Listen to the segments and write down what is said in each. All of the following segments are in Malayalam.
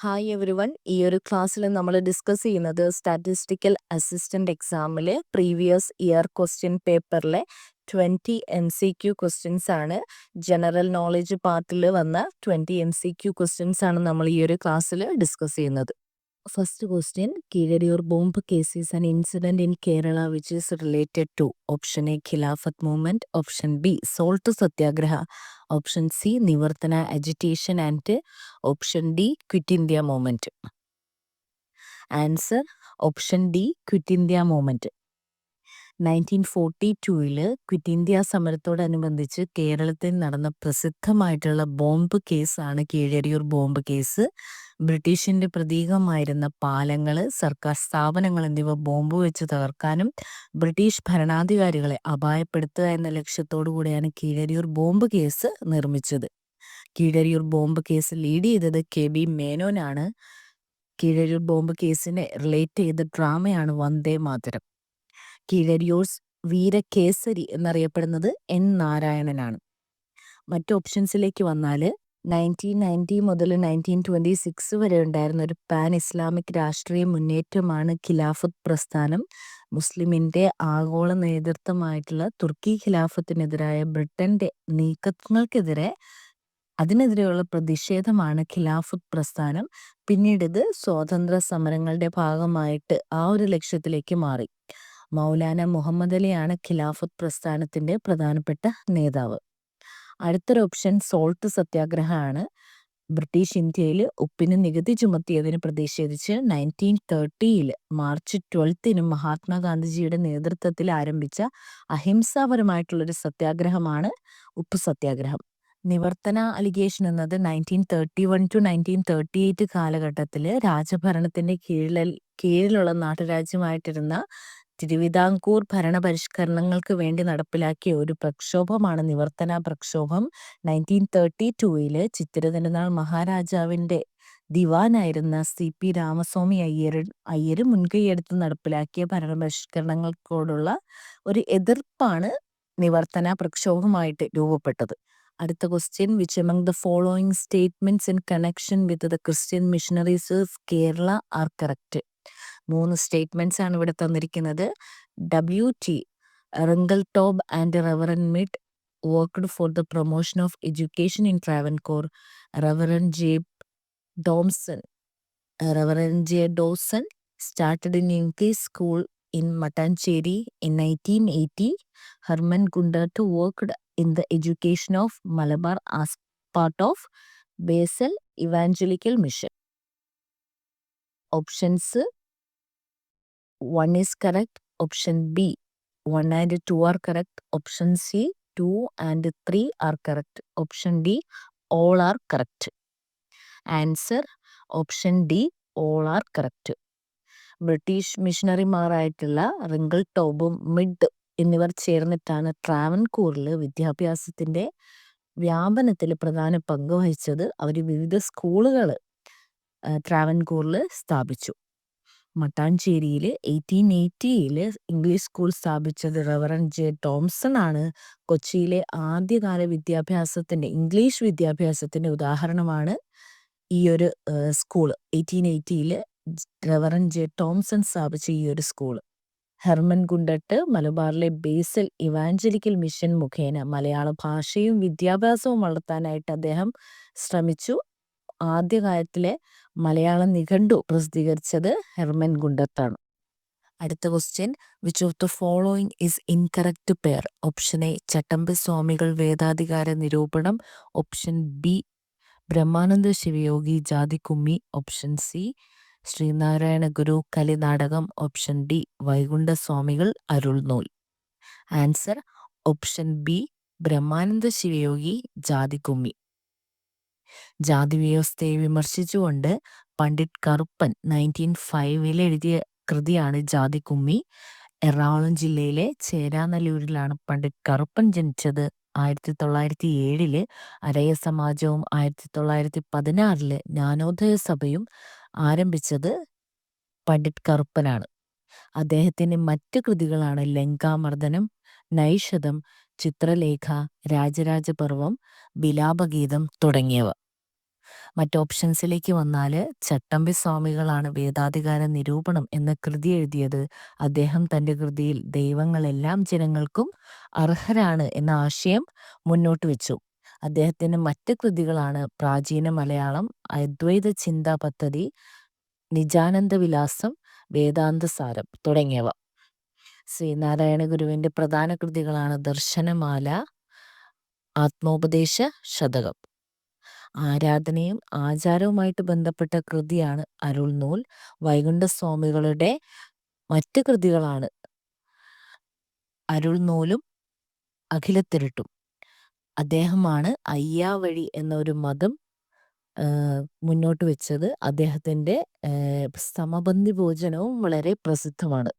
Hi every one. ഈ ഒരു ക്ലാസ്സിൽ നമ്മൾ ഡിസ്കസ് ചെയ്യുന്നത് സ്റ്റാറ്റിസ്റ്റിക്കൽ അസിസ്റ്റന്റ് എക്സാമിലെ പ്രീവിയസ് ഇയർ ക്വസ്റ്റ്യൻ പേപ്പറിലെ 20 MCQ ക്വസ്റ്റ്യൻസ് ആണ്. ജനറൽ നോളജ് പാർട്ടിൽ വന്ന 20 MCQ ക്വസ്റ്റ്യൻസ് ആണ് നമ്മൾ ഈ ഒരു ക്ലാസ്സിൽ ഡിസ്കസ് ചെയ്യുന്നത്. First question, Keezhariyur bomb case is an incident in Kerala which is related to option A Khilafat movement, option B salt satyagraha, option C Nivarthana agitation and option D quit India movement. Answer option D quit India movement. 1942 quit India സമരത്തോടനുബന്ധിച്ച് കേരളത്തിൽ നടന്ന പ്രസിദ്ധമായിട്ടുള്ള ബോംബ് കേസാണ് കീഴരിയൂർ ബോംബ് കേസ്. ബ്രിട്ടീഷിന്റെ പ്രതീകമായിരുന്ന പാലങ്ങൾ, സർക്കാർ സ്ഥാപനങ്ങൾ എന്നിവ ബോംബ് വെച്ച് തകർക്കാനും ബ്രിട്ടീഷ് ഭരണാധികാരികളെ അപായപ്പെടുത്തുക എന്ന ലക്ഷ്യത്തോടു കൂടിയാണ് കീഴരിയൂർ ബോംബ് കേസ് നിർമ്മിച്ചത്. കീഴരിയൂർ ബോംബ് കേസ് ലീഡ് ചെയ്തത് KB മേനോനാണ്. കീഴരിയൂർ ബോംബ് കേസിനെ റിലേറ്റ് ചെയ്ത ഡ്രാമയാണ് വന്ദേ മാതരം. കീഴരിയൂർസ് വീരകേസരി എന്നറിയപ്പെടുന്നത് N നാരായണനാണ്. മറ്റ് ഓപ്ഷൻസിലേക്ക് വന്നാൽ 1990 മുതൽ 1926 വരെ ഉണ്ടായിരുന്ന ഒരു പാൻ ഇസ്ലാമിക് രാഷ്ട്രീയ മുന്നേറ്റമാണ് ഖിലാഫത്ത് പ്രസ്ഥാനം. മുസ്ലിമിൻ്റെ ആഗോള നേതൃത്വമായിട്ടുള്ള തുർക്കി ഖിലാഫത്തിനെതിരായ ബ്രിട്ടൻ്റെ നീക്കങ്ങൾക്കെതിരെ അതിനെതിരെയുള്ള പ്രതിഷേധമാണ് ഖിലാഫത്ത് പ്രസ്ഥാനം. പിന്നീട് ഇത് സ്വാതന്ത്ര്യ സമരങ്ങളുടെ ഭാഗമായിട്ട് ആ ഒരു ലക്ഷ്യത്തിലേക്ക് മാറി. മൗലാന മുഹമ്മദ് അലിയാണ് ഖിലാഫത്ത് പ്രസ്ഥാനത്തിൻ്റെ പ്രധാനപ്പെട്ട നേതാവ്. അടുത്തൊരു ഓപ്ഷൻ സോൾട്ട് സത്യാഗ്രഹമാണ്. ബ്രിട്ടീഷ് ഇന്ത്യയിൽ ഉപ്പിന് നികുതി ചുമത്തിയതിന് പ്രതിഷേധിച്ച് 1930 മാർച്ച് 12 മഹാത്മാഗാന്ധിജിയുടെ നേതൃത്വത്തിൽ ആരംഭിച്ച അഹിംസാപരമായിട്ടുള്ളൊരു സത്യാഗ്രഹമാണ് ഉപ്പ് സത്യാഗ്രഹം. നിവർത്തന അലിഗേഷൻ എന്നത് 1931 to 1938 കാലഘട്ടത്തിൽ രാജഭരണത്തിൻ്റെ കീഴിലുള്ള നാട്ടുരാജ്യമായിട്ടിരുന്ന തിരുവിതാംകൂർ ഭരണപരിഷ്കരണങ്ങൾക്ക് വേണ്ടി നടപ്പിലാക്കിയ ഒരു പ്രക്ഷോഭമാണ് നിവർത്തന പ്രക്ഷോഭം. 1932 ചിത്തിര തിരുനാൾ മഹാരാജാവിൻ്റെ ദിവാനായിരുന്ന CP രാമസ്വാമി അയ്യർ മുൻകൈയെടുത്ത് നടപ്പിലാക്കിയ ഭരണപരിഷ്കരണങ്ങൾക്കോടുള്ള ഒരു എതിർപ്പാണ് നിവർത്തന പ്രക്ഷോഭമായിട്ട് രൂപപ്പെട്ടത്. അടുത്ത question, which among the following statements in connection with the Christian missionaries of Kerala are correct? 3 statements ആണ് ഇവിടെ തന്നിരിക്കുന്നത്. WT Ringeltaube and reverend Mead worked for the promotion of education in Travancore. Reverend J. Dawson started an English school in Mattancherry in 1980. Herman Gundert worked in the education of Malabar as part of Basel Evangelical Mission. Options 1 is correct. Option B 1 and 2 are correct. Option C 2 and 3 are correct. Option D all are correct. Answer option D all are correct. British മിഷണറിമാരായിട്ടുള്ള റിംഗിൾടോബും മിഡ് എന്നിവർ ചേർന്നിട്ടാണ് ട്രാവൻകൂറിൽ വിദ്യാഭ്യാസത്തിൻ്റെ വ്യാപനത്തിൽ പ്രധാന പങ്ക് വഹിച്ചത്. അവർ വിവിധ സ്കൂളുകൾ ട്രാവൻകൂറിൽ സ്ഥാപിച്ചു. മട്ടാഞ്ചേരിയിൽ 1880 ഇംഗ്ലീഷ് സ്കൂൾ സ്ഥാപിച്ചത് റെവറൻ J. ടോംസൺ ആണ്. കൊച്ചിയിലെ ആദ്യകാല ഇംഗ്ലീഷ് വിദ്യാഭ്യാസത്തിൻ്റെ ഉദാഹരണമാണ് ഈ ഒരു സ്കൂൾ. 1880 reverend J. ടോംസൺ സ്ഥാപിച്ച ഈ ഒരു സ്കൂൾ. ഹെർമൻ ഗുണ്ടട്ട് മലബാറിലെ ബേസൽ ഇവാഞ്ചലിക്കൽ മിഷൻ മുഖേന മലയാള ഭാഷയും വിദ്യാഭ്യാസവും വളർത്താനായിട്ട് അദ്ദേഹം ശ്രമിച്ചു. ആദ്യകാലത്തിലെ മലയാള നിഘണ്ടു പ്രസിദ്ധീകരിച്ചത് ഹെർമൻ ഗുണ്ടത്താണ്. അടുത്ത question, which of the following is incorrect pair? Option A Chattampi Swamikal Vedadhikara Nirupanam. Option B Brahmananda Sivayogi Jathikkummi. Option C Sreenarayana Guru Kalinatakam. Option D Vaikundaswamikal Arulnool. Answer option B Brahmananda Sivayogi Jathikkummi. ജാതി വ്യവസ്ഥയെ വിമർശിച്ചുകൊണ്ട് പണ്ഡിറ്റ് കറുപ്പൻ 1905 എഴുതിയ കൃതിയാണ് ജാതിക്കുമ്മി. എറണാകുളം ജില്ലയിലെ ചേരാനല്ലൂരിലാണ് പണ്ഡിറ്റ് കറുപ്പൻ ജനിച്ചത്. 1907 അരയ സമാജവും 1916 ജ്ഞാനോദയ സഭയും ആരംഭിച്ചത് പണ്ഡിറ്റ് കറുപ്പനാണ്. അദ്ദേഹത്തിൻ്റെ മറ്റ് കൃതികളാണ് ലങ്കാമർദ്ദനം, നൈഷധം, ചിത്രലേഖ, രാജരാജപർവം, വിലാപഗീതം തുടങ്ങിയവ. മറ്റ് ഓപ്ഷൻസിലേക്ക് വന്നാൽ ചട്ടമ്പി സ്വാമികളാണ് വേദാധികാര നിരൂപണം എന്ന കൃതി എഴുതിയത്. അദ്ദേഹം തൻ്റെ കൃതിയിൽ ദൈവങ്ങളെല്ലാം ജനങ്ങൾക്കും അർഹരാണ് എന്ന ആശയം മുന്നോട്ട് വെച്ചു. അദ്ദേഹത്തിൻ്റെ മറ്റ് കൃതികളാണ് പ്രാചീന മലയാളം, അദ്വൈത ചിന്താ പദ്ധതി, നിജാനന്ദ വിലാസം, വേദാന്തസാരം തുടങ്ങിയവ. ശ്രീനാരായണ ഗുരുവിൻ്റെ പ്രധാന കൃതികളാണ് ദർശനമാല, ആത്മോപദേശ ശതകം. ആരാധനയും ആചാരവുമായിട്ട് ബന്ധപ്പെട്ട കൃതിയാണ് അരുൾനൂൽ. വൈകുണ്ഠസ്വാമികളുടെ മറ്റ് കൃതികളാണ് അരുൾനൂലും അഖിലത്തിരുട്ടും. അദ്ദേഹമാണ് അയ്യാവഴി എന്നൊരു മതം മുന്നോട്ട് വെച്ചത്. അദ്ദേഹത്തിൻ്റെ സമബന്ധി ഭോജനവും വളരെ പ്രസിദ്ധമാണ്.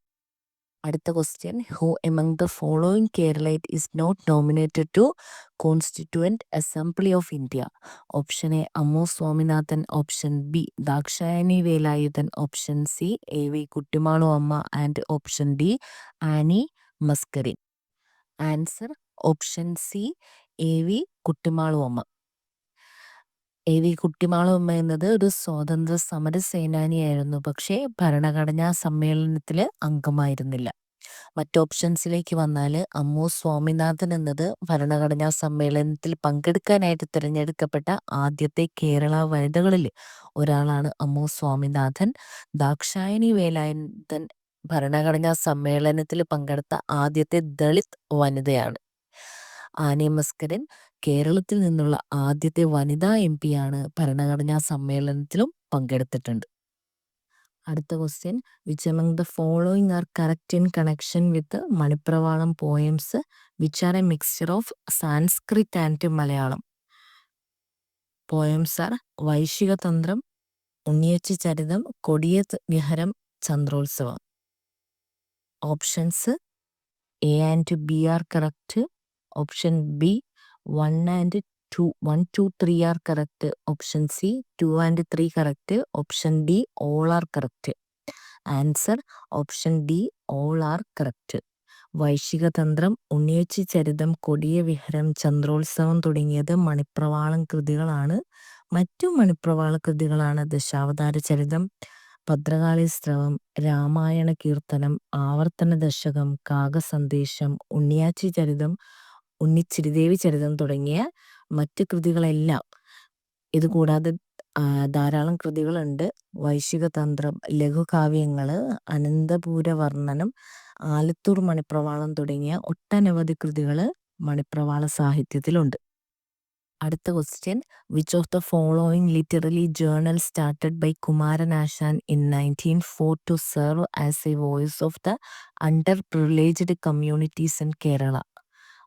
അടുത്ത question, who among the following Keralite is not nominated to constituent assembly of India? Option A Ammu Swaminathan, option B Dakshayani Velayudhan, option C AV Kuttimalu Amma and option D Annie Mascarene. Answer option C AV Kuttimalu Amma. AV Kuttimalu അമ്മ എന്നത് ഒരു സ്വാതന്ത്ര്യ സമര സേനാനിയായിരുന്നു, പക്ഷേ ഭരണഘടനാ സമ്മേളനത്തിൽ അംഗമായിരുന്നില്ല. മറ്റ് ഓപ്ഷൻസിലേക്ക് വന്നാൽ അമ്മു സ്വാമിനാഥൻ എന്നത് ഭരണഘടനാ സമ്മേളനത്തിൽ പങ്കെടുക്കാനായിട്ട് തിരഞ്ഞെടുക്കപ്പെട്ട ആദ്യത്തെ കേരള വനിതകളിൽ ഒരാളാണ് അമ്മു സ്വാമിനാഥൻ. ദാക്ഷായണി വേലായുധൻ ഭരണഘടനാ സമ്മേളനത്തിൽ പങ്കെടുത്ത ആദ്യത്തെ ദളിത് വനിതയാണ്. ആനി മസ്കരൻ കേരളത്തിൽ നിന്നുള്ള ആദ്യത്തെ വനിതാ MP ആണ്. ഭരണഘടനാ സമ്മേളനത്തിലും പങ്കെടുത്തിട്ടുണ്ട്. അടുത്ത question, which among the following are correct in connection with Manipravalam poems which are a mixture of Sanskrit and Malayalam? Poems are Vaisikatantram, Unniyachi Charitham, Kodiya Viraham, Chandrotsavam. Options A and B are correct. Option B 1 and 2, 1, 2, 3 are correct. Option C 2 and 3 correct. Option D all are correct. Answer option D all are correct. വൈശികതന്ത്രം, Unniyachi Charitham, Kodiya Viraham, Chandrolsavam തുടങ്ങിയത് മണിപ്രവാളം കൃതികളാണ്. മറ്റു മണിപ്രവാള കൃതികളാണ് ദശാവതാര ചരിതം, ഭദ്രകാളി സ്ത്രവം, രാമായണ കീർത്തനം, ആവർത്തന ദശകം, കാകസന്ദേശം, ഉണ്ണിയാച്ചി ചരിതം, ഉണ്ണിച്ചിരിദേവി ചരിതം തുടങ്ങിയ മറ്റ് കൃതികളെല്ലാം. ഇതുകൂടാതെ ധാരാളം കൃതികളുണ്ട്. വൈശികതന്ത്രം, ലഘുകാവ്യങ്ങൾ, അനന്തപുര വർണ്ണനം, ആലത്തൂർ മണിപ്രവാളം തുടങ്ങിയ ഒട്ടനവധി കൃതികൾ മണിപ്രവാള സാഹിത്യത്തിലുണ്ട്. അടുത്ത question, which of the following literary journal started by Kumaranasan in 1904 to serve as a voice of the underprivileged communities in Kerala?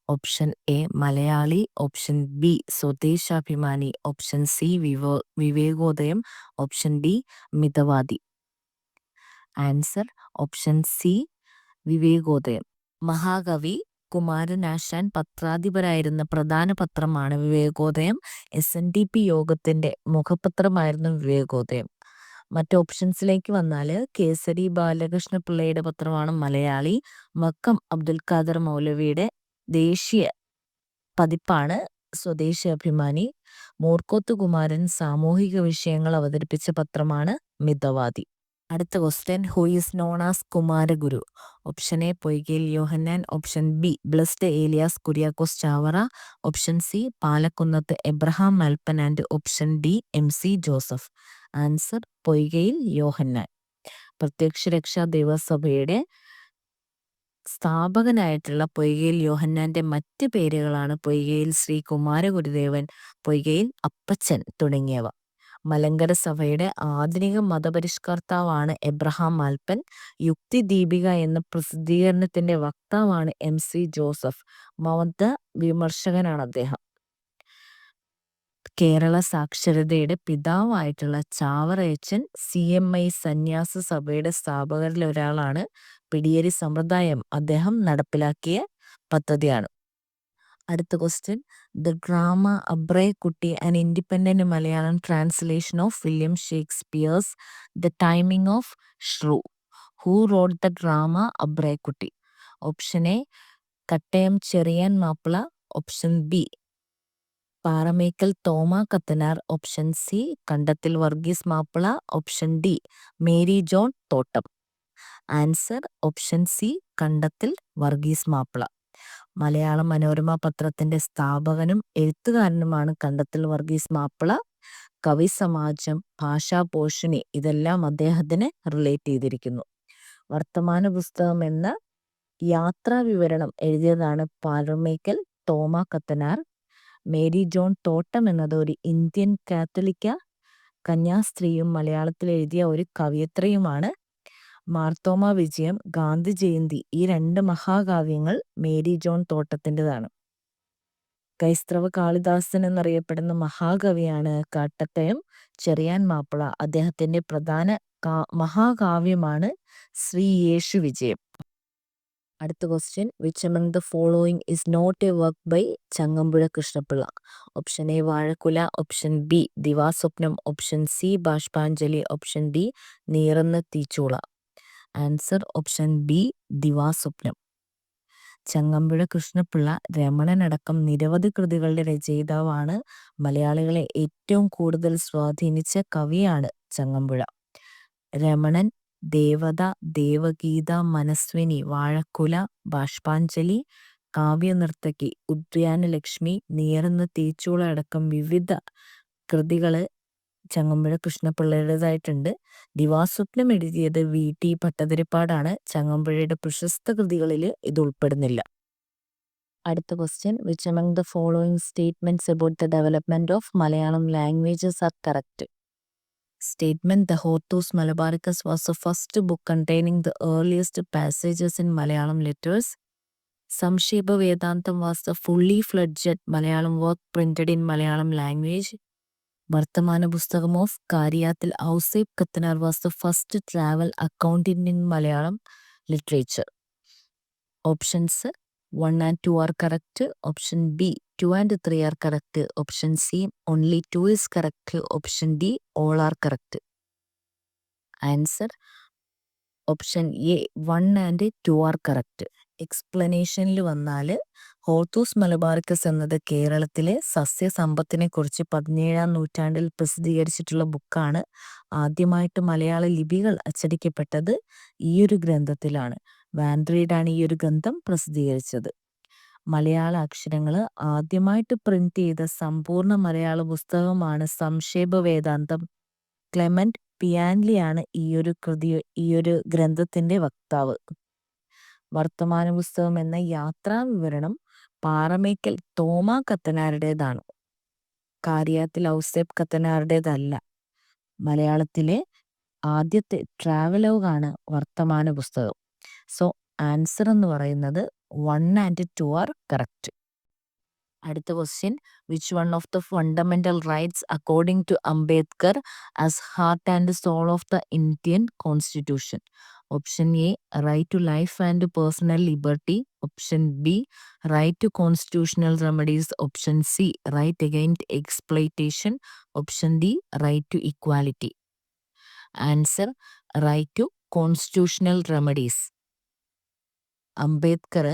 Option A Malayali, option B Swadeshabhimani, option C Vivekodayam, option D Mithavadi. Answer option C Vivekodayam. Mahakavi Kumaranasan പത്രാധിപരായിരുന്ന പ്രധാന പത്രമാണ് വിവേകോദയം. SNDP യോഗത്തിൻ്റെ മുഖപത്രമായിരുന്നു വിവേകോദയം. മറ്റ് ഓപ്ഷൻസിലേക്ക് വന്നാൽ കേസരി ബാലകൃഷ്ണ പിള്ളയുടെ പത്രമാണ് മലയാളി. വക്കം അബ്ദുൽ ഖാദർ മൗലവിയുടെ ദേശീയ പതിപ്പാണ് സ്വദേശി അഭിമാനി. മൂർക്കോത്ത് കുമാരൻ സാമൂഹിക വിഷയങ്ങൾ അവതരിപ്പിച്ച പത്രമാണ് മിതവാദി. അടുത്ത question, who is known as Kumaraguru? Option A Poykayil Yohannan, option B blessed Elias Kuriakose Chavara, option C Palakkunnath Abraham Malpan and option D MC Joseph. Answer Poykayil Yohannan. Prathyaksha Raksha ദേവസഭയുടെ സ്ഥാപകനായിട്ടുള്ള പൊയ്കയിൽ യോഹന്നാന്റെ മറ്റ് പേരുകളാണ് പൊയ്കയിൽ ശ്രീ കുമാരഗുരുദേവൻ, പൊയ്കയിൽ അപ്പച്ചൻ തുടങ്ങിയവ. മലങ്കര സഭയുടെ ആധുനിക മതപരിഷ്കർത്താവാണ് എബ്രഹാം മാൽപ്പൻ. യുക്തി ദീപിക എന്ന പ്രസിദ്ധീകരണത്തിന്റെ വക്താവാണ് MC ജോസഫ്. മത വിമർശകനാണ് അദ്ദേഹം. കേരള സാക്ഷരതയുടെ പിതാവായിട്ടുള്ള ചാവറയച്ചൻ CMI സന്യാസ സഭയുടെ സ്ഥാപകരിൽ ഒരാളാണ്. പിടിയേരി സമ്പ്രദായം അദ്ദേഹം നടപ്പിലാക്കിയ പദ്ധതിയാണ്. അടുത്ത question, the drama Abrayakutty an independent Malayalam translation of William Shakespeare's the taming of shrew. Who wrote the drama Abrayakutty? Option A Kottayam Cheriyan Mappila, option B Paramekkal Thoma Kathanar, option C Kandathil Varghese Mappila, option D Mary John Thottam. Answer option C Kandathil Varghese Mappila. Malayala Manorama പത്രത്തിന്റെ സ്ഥാപകനും എഴുത്തുകാരനുമാണ് കണ്ടത്തിൽ വർഗീസ് മാപ്പിള. കവി സമാജം, ഭാഷാപോഷിണി ഇതെല്ലാം അദ്ദേഹത്തിന് റിലേറ്റ് ചെയ്തിരിക്കുന്നു. വർത്തമാന പുസ്തകം എന്ന യാത്രാ വിവരണം എഴുതിയതാണ് പാറമേക്കൽ തോമ കത്തനാർ. മേരി ജോൺ തോട്ടം എന്നത് ഒരു ഇന്ത്യൻ കാത്തലിക്ക കന്യാസ്ത്രീയും മലയാളത്തിൽ എഴുതിയ ഒരു കവയിത്രിയുമാണ്. മാർത്തോമ വിജയം, ഗാന്ധി ജയന്തി ഈ 2 മഹാകാവ്യങ്ങൾ മേരി ജോൺ തോട്ടത്തിൻ്റെതാണ്. ക്രൈസ്തവ കാളിദാസൻ എന്നറിയപ്പെടുന്ന മഹാകവിയാണ് കാട്ടക്കയം ചെറിയാൻ മാപ്പിള. അദ്ദേഹത്തിന്റെ പ്രധാന മഹാകാവ്യമാണ് ശ്രീ യേശു വിജയം. അടുത്ത question, which among the following is not a work by Changampuzha Krishnapillai? Option A Vazhakkula, option B Divaswapnam, option C Bashpanjali, option D Neerunna Theechoola. Answer option B Divaswapnam. Changampuzha Krishnapillai രമണനടക്കം നിരവധി കൃതികളുടെ രചയിതാവാണ്. മലയാളികളെ ഏറ്റവും കൂടുതൽ സ്വാധീനിച്ച കവിയാണ് ചങ്ങമ്പുഴ. രമണൻ, ദേവത, ദേവഗീത, മനസ്വിനി, വാഴക്കുല, ബാഷ്പാഞ്ജലി, കാവ്യനർത്തകി, ഉദ്യാനലക്ഷ്മി, നീറുന്ന തീച്ചൂള അടക്കം വിവിധ കൃതികള് ചങ്ങമ്പുഴ കൃഷ്ണപിള്ളയുടേതായിട്ടുണ്ട്. ദിവാസ്വപ്നം എഴുതിയത് VT ഭട്ടതിരിപ്പാടാണ്. ചങ്ങമ്പുഴയുടെ പ്രശസ്ത കൃതികളിൽ ഇത് ഉൾപ്പെടുന്നില്ല. അടുത്ത question, which among the following statements about the development of Malayalam languages are correct? Statement, the Hortus Malabaricus was the first book containing the earliest passages in Malayalam letters. Samsheba Vedantam was the fully fledged Malayalam work printed in Malayalam language. Vartamana Pustakam of Kariyathil Ausep Kattanar was the first travel account in Malayalam literature. Options 1 and 2 are correct. Option B 2 and 3 are correct. Option C only 2 is correct. Option D all are correct. Answer option A 1 and 2 are correct. എക്സ്പ്ലനേഷനിൽ വന്നാൽ ഹോർത്തൂസ് മലബാറിക്കസ് എന്നത് കേരളത്തിലെ സസ്യസമ്പത്തിനെ കുറിച്ച് 17-ാം നൂറ്റാണ്ടിൽ പ്രസിദ്ധീകരിച്ചിട്ടുള്ള ബുക്കാണ്. ആദ്യമായിട്ട് മലയാള ലിപികൾ അച്ചടിക്കപ്പെട്ടത് ഈയൊരു ഗ്രന്ഥത്തിലാണ്. വാൻഡ്രീഡാണ് ഈ ഒരു ഗ്രന്ഥം പ്രസിദ്ധീകരിച്ചത്. മലയാള അക്ഷരങ്ങൾ ആദ്യമായിട്ട് പ്രിന്റ് ചെയ്ത സമ്പൂർണ്ണ മലയാള പുസ്തകമാണ് സംക്ഷേപ വേദാന്തം. ക്ലെമന്റ് പിയാൻലിയാണ് ഈ ഒരു ഗ്രന്ഥത്തിന്റെ വക്താവ്. വർത്തമാന പുസ്തകം എന്ന യാത്രാ വിവരണം പാറമേക്കൽ തോമ കത്തനാരുടേതാണ്. കാരിയാത്തിൽ ഔസേപ്പ് കത്തനാരുടേതല്ല. മലയാളത്തിലെ ആദ്യത്തെ ട്രാവലോഗാണ് വർത്തമാന പുസ്തകം. സോ ആൻസർ എന്ന് പറയുന്നത് 1 and 2 are correct. അടുത്ത question, which one of the fundamental rights according to Ambedkar as heart and soul of the Indian constitution? Option A right to life and personal liberty, option B right to constitutional remedies, option C right against exploitation, option D right to equality. Answer right to constitutional remedies. Ambedkar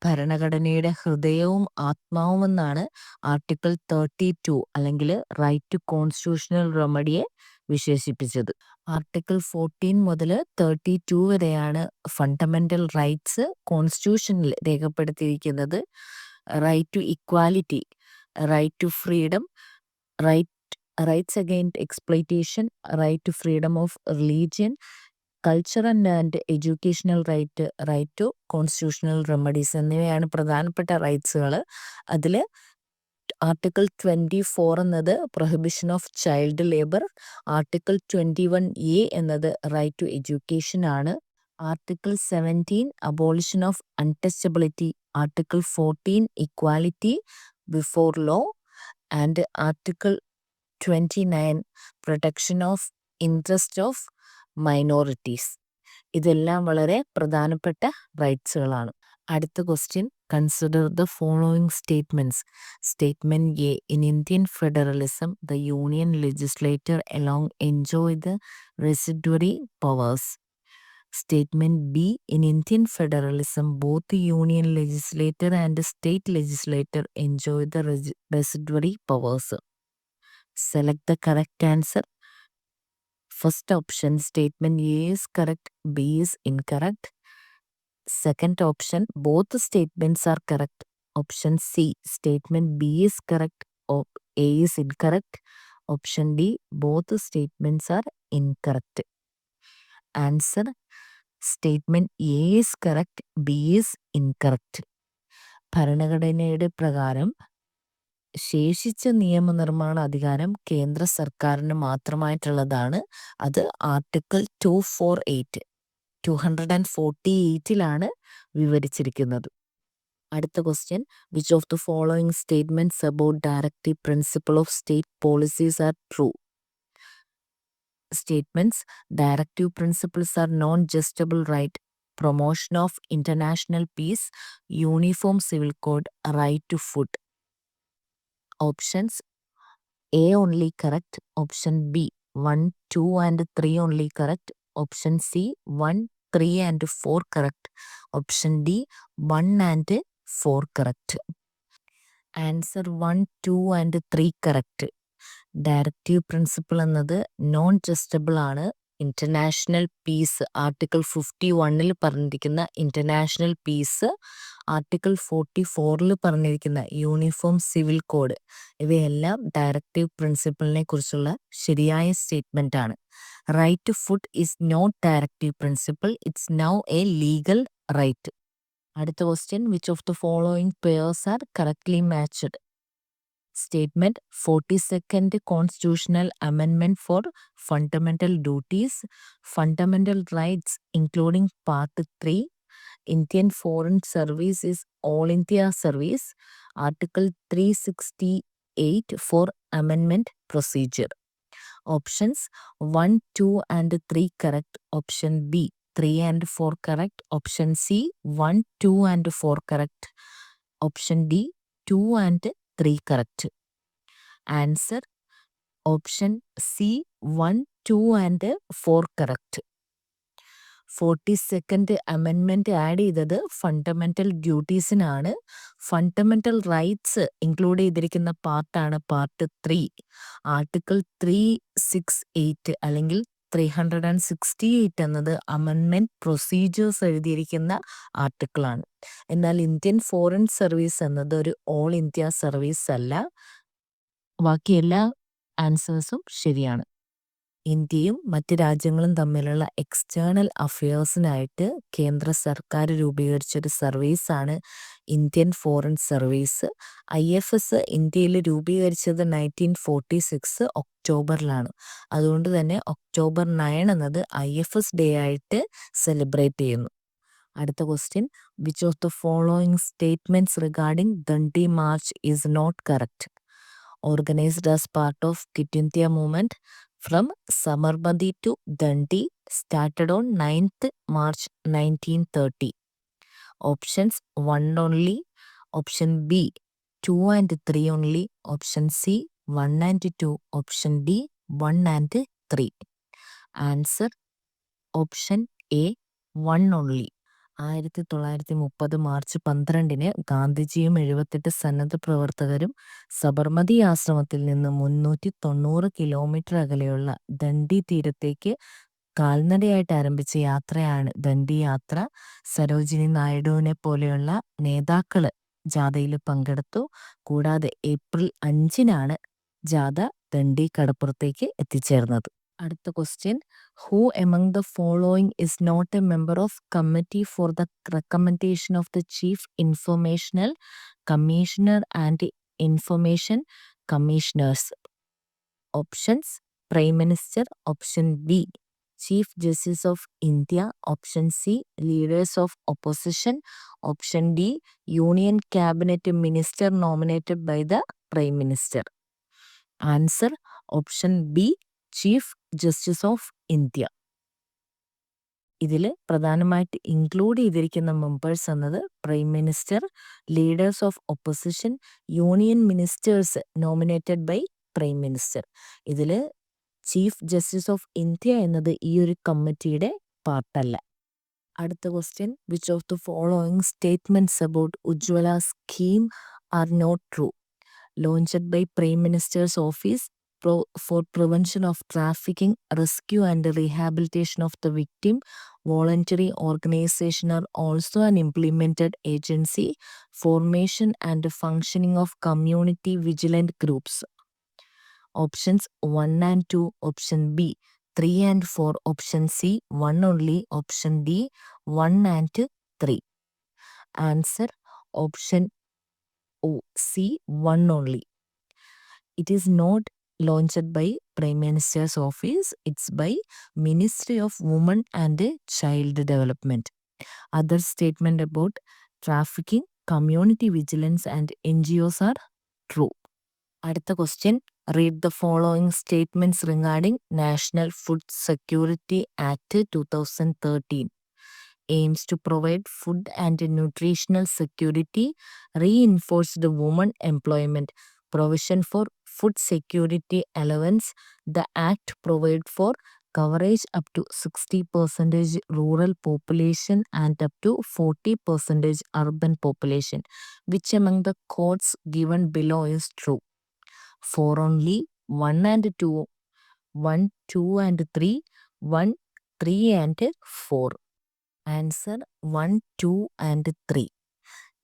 ഭരണഘടനയുടെ ഹൃദയവും ആത്മാവുമെന്നാണ് ആർട്ടിക്കിൾ 32 അല്ലെങ്കിൽ റൈറ്റ് ടു കോൺസ്റ്റിറ്റ്യൂഷണൽ റെമഡിയെ വിശേഷിപ്പിച്ചത്. ആർട്ടിക്കിൾ 14 മുതൽ 32 വരെയാണ് ഫണ്ടമെന്റൽ റൈറ്റ്സ് കോൺസ്റ്റിറ്റ്യൂഷനിൽ രേഖപ്പെടുത്തിയിരിക്കുന്നത്. Right to equality, right to freedom, rights against exploitation, right to freedom of religion, culture and educational right, right to constitutional remedies എന്നിവയാണ് പ്രധാനപ്പെട്ട റൈറ്റ്സുകൾ. അതിൽ ആർട്ടിക്കിൾ 24 എന്നത് prohibition of child labour, article 21A എന്നത് റൈറ്റ് ടു എഡ്യൂക്കേഷൻ ആണ്, article 17 abolition of untouchability, article 14 equality before law and article 29 protection of interest of minorities. ഇതെല്ലാം വളരെ പ്രധാനപ്പെട്ട റൈറ്റ്സുകളാണ്. അടുത്ത question, consider the following statements. Statement A, in Indian federalism the union legislature alone enjoy the residuary powers. Statement B. In Indian federalism, both the union legislature and the state legislature enjoy the residuary powers. Select the correct answer. First option, statement A is correct, B is incorrect. Second option, both statements are correct. Option C, statement B is correct, A is incorrect. Option D, both statements are incorrect. Answer, statement A is correct, B is incorrect. ഭരണഘടനയുടെ പ്രകാരം ശേഷിച്ച നിയമനിർമ്മാണ അധികാരം കേന്ദ്ര സർക്കാരിന് മാത്രമായിട്ടുള്ളതാണ്. അത് ആർട്ടിക്കിൾ 248 വിവരിച്ചിരിക്കുന്നത്. അടുത്ത question, which of the following statements about directive principle of state policies are true? Statements: directive principles are non-justable right, promotion of international peace, uniform civil code, right to food. Options: A only correct, option B 1, 2 and 3 only correct, option C 1, 3 and 4 correct, option D 1 and 4 correct. Answer 1, 2 and 3 correct. Directive principle എന്നത് നോൺ ജസ്റ്റബിൾ ആണ്. ഇന്റർനാഷണൽ പീസ് ആർട്ടിക്കിൾ 51 പറഞ്ഞിരിക്കുന്ന ഇന്റർനാഷണൽ പീസ്, ആർട്ടിക്കിൾ 44 പറഞ്ഞിരിക്കുന്ന യൂണിഫോം സിവിൽ കോഡ്, ഇവയെല്ലാം ഡയറക്റ്റീവ് പ്രിൻസിപ്പിളിനെ കുറിച്ചുള്ള ശരിയായ സ്റ്റേറ്റ്മെന്റ് ആണ്. Right to food is not directive principle, it's now a legal right. അടുത്ത question, which of the following pairs are correctly matched? Statement: 42nd Constitutional Amendment for Fundamental Duties, Fundamental Rights including Part 3, Indian Foreign Service is All India Service, Article 368 for Amendment Procedure. Options: 1, 2 and 3 correct, option B 3 and 4 correct, option C 1, 2 and 4 correct, option D 2 and 3 correct. Answer: option C 1, 2 and 4 correct. 42nd അമെൻമെന്റ് add ചെയ്തത് ഫണ്ടമെന്റൽ ഡ്യൂട്ടീസിനാണ്. ഫണ്ടമെന്റൽ റൈറ്റ്സ് ഇൻക്ലൂഡ് ചെയ്തിരിക്കുന്ന പാർട്ടാണ് പാർട്ട് 3. ആർട്ടിക്കിൾ 368 അല്ലെങ്കിൽ 368 എന്നത് അമെൻമെന്റ് പ്രൊസീജിയേഴ്സ് എഴുതിയിരിക്കുന്ന ആർട്ടിക്കിളാണ്. എന്നാൽ ഇന്ത്യൻ ഫോറിൻ സർവീസ് എന്നത് ഒരു ഓൾ ഇന്ത്യ സർവീസ് അല്ല. ബാക്കി എല്ലാ ആൻസേഴ്സും ശരിയാണ്. ഇന്ത്യയും മറ്റ് രാജ്യങ്ങളും തമ്മിലുള്ള എക്സ്റ്റേണൽ അഫയേഴ്സിനായിട്ട് കേന്ദ്ര സർക്കാർ രൂപീകരിച്ചൊരു സർവീസാണ് ഇന്ത്യൻ ഫോറിൻ സർവീസ്. IFS ഇന്ത്യയിൽ രൂപീകരിച്ചത് 1946 ഒക്ടോബറിലാണ്. അതുകൊണ്ട് തന്നെ ഒക്ടോബർ 9 എന്നത് IFS ഡേ ആയിട്ട് സെലിബ്രേറ്റ് ചെയ്യുന്നു. അടുത്ത question, which of the following statements regarding Dandi march is not correct? Organized as part of Quit India movement from Sabarmati to Dandi, started on 9th March 1930. Options: 1 only, option B 2 and 3 only, option C 1 and 2, option D 1 and 3. Answer: option A 1 only. 1930 March 12 ഗാന്ധിജിയും 78 സന്നദ്ധ പ്രവർത്തകരും സബർമതി ആശ്രമത്തിൽ നിന്ന് 390 കിലോമീറ്റർ അകലെയുള്ള ദണ്ഡി തീരത്തേക്ക് കാൽനടയായിട്ട് ആരംഭിച്ച യാത്രയാണ് ദണ്ഡി യാത്ര. സരോജിനി നായിഡുവിനെ പോലെയുള്ള നേതാക്കള് ജാഥയിൽ പങ്കെടുത്തു. കൂടാതെ ഏപ്രിൽ 5 ജാഥ ദണ്ഡി കടപ്പുറത്തേക്ക് എത്തിച്ചേർന്നത്. അടുത്ത question, who among the following is not a member of committee for the recommendation of the chief informational commissioner and information commissioners? Options: prime minister, option B chief justice of India, option C leaders of opposition, option D union cabinet minister nominated by the prime minister. Answer: option B chief justice of India. ഇതിൽ പ്രധാനമായിട്ട് ഇൻക്ലൂഡ് ചെയ്തിരിക്കുന്ന മെമ്പേഴ്സ് എന്നത് prime minister, leaders of opposition, union ministers nominated by prime minister. ഇതിൽ ചീഫ് ജസ്റ്റിസ് ഓഫ് ഇന്ത്യ എന്നത് ഈ ഒരു കമ്മിറ്റിയുടെ പാർട്ടല്ല. അടുത്ത question, which of the following statements about Ujjwala scheme are not true? Launched by Prime Minister's Office for Prevention of Trafficking, Rescue and Rehabilitation of the Victim, voluntary organization are also an implemented agency, formation and functioning of community vigilant groups. Options 1 and 2, option B 3 and 4, option C 1 only, option D 1 and 3. Answer option O, C 1 only. It is not launched by Prime Minister's Office, it's by Ministry of Women and Child Development. Other statement about trafficking, community vigilance and NGOs are true. അടുത്ത question, read the following statements regarding National Food Security Act 2013. Aims to provide food and nutritional security, reinforce the women employment, provision for food security allowance. The act provides for coverage up to 60% rural population and up to 40% urban population. Which among the quotes given below is true? 4 only, 1 and 2, 1, 2 and 3, 1, 3 and 4. Answer 1, 2 and 3.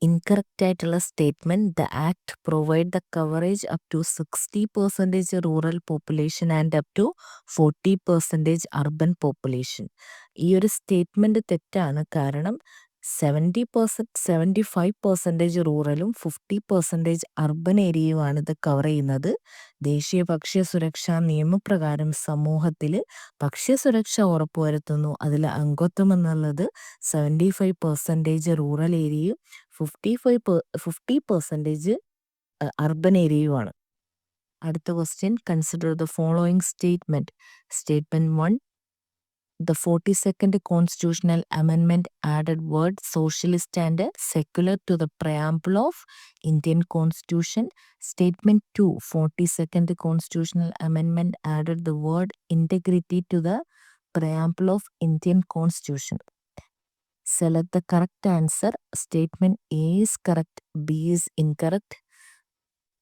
Incorrect ആയിട്ടുള്ള statement, the act provide the coverage up to 60% rural population and up to 40% urban population. ഈ ഒരു സ്റ്റേറ്റ്മെന്റ് തെറ്റാണ്. കാരണം 75% റൂറലും 50% അർബൻ ഏരിയയുമാണ് ഇത് കവർ ചെയ്യുന്നത്. ദേശീയ ഭക്ഷ്യ സുരക്ഷാ നിയമപ്രകാരം സമൂഹത്തിൽ ഭക്ഷ്യസുരക്ഷ ഉറപ്പുവരുത്തുന്നു. അതിൽ അംഗത്വം എന്നുള്ളത് 75% റൂറൽ ഏരിയയും 50% അർബൻ ഏരിയയുമാണ്. അടുത്ത question, consider the following statement. Statement 1, the 42nd constitutional amendment added word socialist and secular to the preamble of Indian Constitution. Statement 2, 42nd constitutional amendment added the word integrity to the preamble of Indian Constitution. Select the correct answer. Statement A is correct, B is incorrect.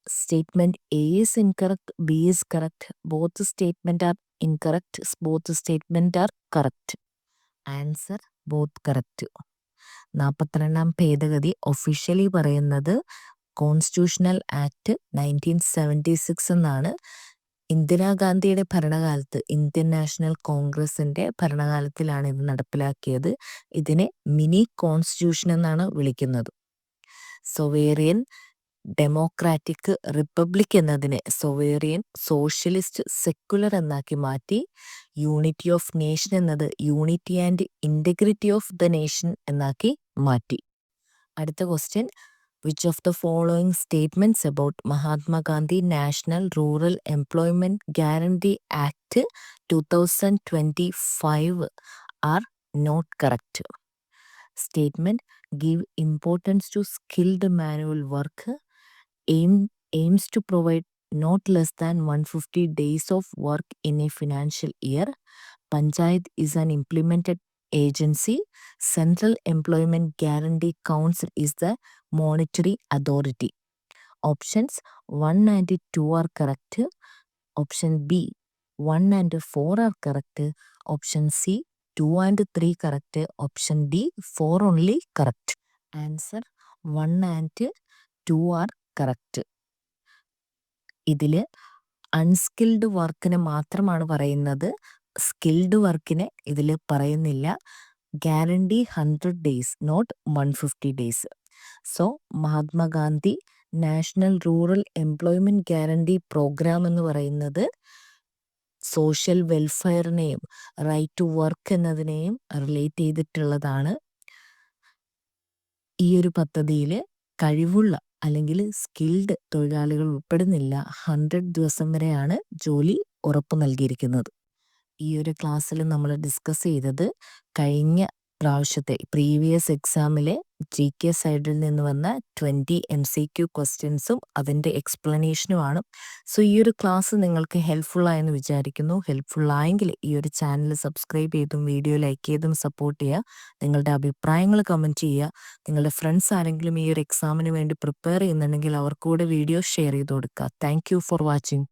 Statement A is incorrect, B is correct. Both statements are incorrect, both statements are correct. Answer both correct. 42ാം ഭേദഗതി ഒഫീഷ്യലി പറയുന്നത് കോൺസ്റ്റിറ്റ്യൂഷണൽ ആക്ട് 1976 എന്നാണ്. ഇന്ദിരാഗാന്ധിയുടെ ഭരണകാലത്ത്, ഇന്ത്യൻ നാഷണൽ കോൺഗ്രസിന്റെ ഭരണകാലത്തിലാണ് ഇത് നടപ്പിലാക്കിയത്. ഇതിനെ മിനി കോൺസ്റ്റിറ്റ്യൂഷൻ എന്നാണ് വിളിക്കുന്നത്. സൊവേറിയൻ ഡെമോക്രാറ്റിക് റിപ്പബ്ലിക് എന്നതിനെ സൊവേറിയൻ സോഷ്യലിസ്റ്റ് സെക്കുലർ എന്നാക്കി മാറ്റി. യൂണിറ്റി ഓഫ് നേഷൻ എന്നത് unity and integrity of the nation എന്നാക്കി മാറ്റി. അടുത്ത question, which of the following statements about Mahatma Gandhi national rural employment guarantee act 2025 are not correct? Statement, give importance to skilled manual work, aims to provide not less than 150 days of work in a financial year. Panchayat is an implemented agency. Central Employment Guarantee Council is the monetary authority. Options 1 and 2 are correct. Option B 1 and 4 are correct. Option C 2 and 3 correct. Option D 4 only correct. Answer 1 and 2 are correct. ഇതിൽ അൺസ്കിൽഡ് വർക്കിനെ മാത്രമാണ് പറയുന്നത്, സ്കിൽഡ് വർക്കിനെ ഇതിൽ പറയുന്നില്ല. Guarantee 100 days, not 150 days. So Mahatma Gandhi national rural employment guarantee programme എന്ന് പറയുന്നത് സോഷ്യൽ വെൽഫെയറിനെയും റൈറ്റ് ടു വർക്ക് എന്നതിനെയും റിലേറ്റ് ചെയ്തിട്ടുള്ളതാണ്. ഈ ഒരു പദ്ധതിയിൽ കഴിവുള്ള അല്ലെങ്കിൽ സ്കിൽഡ് തൊഴിലാളികൾ ഉൾപ്പെടുന്നില്ല. 100 ദിവസം വരെയാണ് ജോലി ഉറപ്പു നൽകിയിരിക്കുന്നത്. ഈ ഒരു ക്ലാസ്സിൽ നമ്മൾ ഡിസ്കസ് ചെയ്തത് കഴിഞ്ഞ പ്രാവശ്യത്തെ പ്രീവിയസ് എക്സാമിലെ GK സൈഡിൽ നിന്ന് വന്ന 20 MCQ ക്വസ്റ്റ്യൻസും അതിൻ്റെ എക്സ്പ്ലനേഷനുമാണ്. സോ ഈ ഒരു ക്ലാസ് നിങ്ങൾക്ക് ഹെൽപ്ഫുള്ളായെന്ന് വിചാരിക്കുന്നു. ഹെൽപ്ഫുള്ളായെങ്കിൽ ഈ ഒരു ചാനൽ സബ്സ്ക്രൈബ് ചെയ്തും വീഡിയോ ലൈക്ക് ചെയ്തും സപ്പോർട്ട് ചെയ്യുക. നിങ്ങളുടെ അഭിപ്രായങ്ങൾ കമൻറ്റ് ചെയ്യുക. നിങ്ങളുടെ ഫ്രണ്ട്സ് ആരെങ്കിലും ഈ ഒരു എക്സാമിന് വേണ്ടി പ്രിപ്പയർ ചെയ്യുന്നുണ്ടെങ്കിൽ അവർക്കൂടെ വീഡിയോ ഷെയർ ചെയ്ത് കൊടുക്കുക. Thank you for watching.